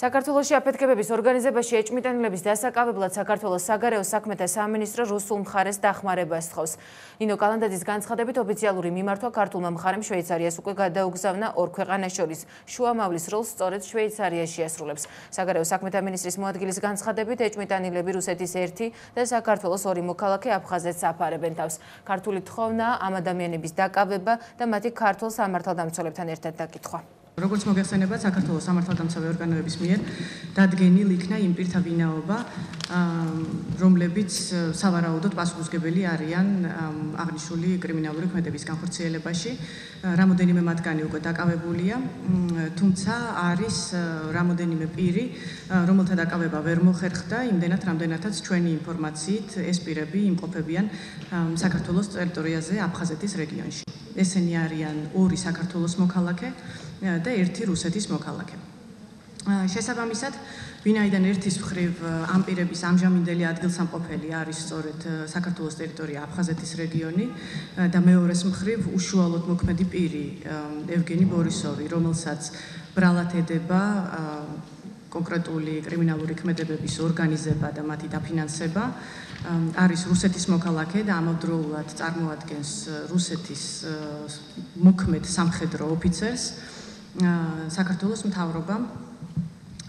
საქართველოში აფეთქებების ორგანიზებაში ეჭვმიტანილების დასაკავებლად საქართველოს საგარეო საქმეთა სამინისტრო რუსულ მხარეს დახმარებას თხოვს. ნინო კალანდაძის განცხადებით ოფიციალური მიმართვა ქართულმა მხარემ შვეიცარიას უკვე გადაუგზავნა ორ ქვეყანას შორის. შუამავლის როლს სწორედ შვეიცარიაში ასრულებს. საგარეო საქმეთა მინისტრის მოადგილის განცხადებით ეჭვმიტანილები რუსეთის ერთი და საქართველოს ორი მოქალაქე აფხაზეთს აფარებენ თავს. ქართული თხოვნა ამ ადამიანების დაკავება და მათი ქართულ სამართალდამცველებთან ერთად დაკითხვა. როგორც მოგეხსენებათ, საქართველოს სამართალდამცავი ორგანოების მიერ დადგენილ იქნა იმ პირთა ვინაობა, რომლებიც სავარაუდოდ პასუხისმგებელი არიან აღნიშნული კრიმინალური ქმედების განხორციელებაში. რამოდენიმე მათგანი უკვე დაკავებულია, თუმცა არის რამოდენიმე პირი, რომელთა დაკავება ვერ მოხერხდა, იმდენად, რამდენადაც ჩვენი ინფორმაციით ეს პირები იმყოფებიან საქართველოს ტერიტორიაზე აფხაზეთის რეგიონში. ესენი არიან ორი საქართველოს მოქალაქე და ერთი რუსეთის მოქალაქე. შესაბამისად, ვინაიდან ერთის მხრივ ამ პირების ამჟამინდელი ადგილსამყოფელი არის სწორედ საქართველოს ტერიტორია აფხაზეთის რეგიონი და მეორეს მხრივ უშუალოდ მოქმედი პირი ევგენი ბორისოვი, რომელსაც ბრალად ედება კონკრეტული კრიმინალური ქმედებების ორგანიზება და მათი დაფინანსება, არის რუსეთის მოქალაქე და ამავდროულად წარმოადგენს რუსეთის მოქმედ სამხედრო ოფიცერს. საქართველოს მთავრობამ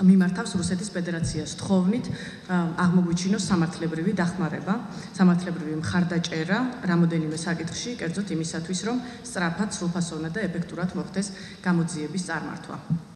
მიმართავს რუსეთის ფედერაციას თხოვნით აღმოგვიჩინოს სამართლებრივი დახმარება, სამართლებრივი მხარდაჭერა რამოდენიმე საკითხში, კერძოდ იმისათვის, რომ სწრაფად, სრულფასოვნად და ეფექტურად მოხდეს გამოძიების წარმართვა.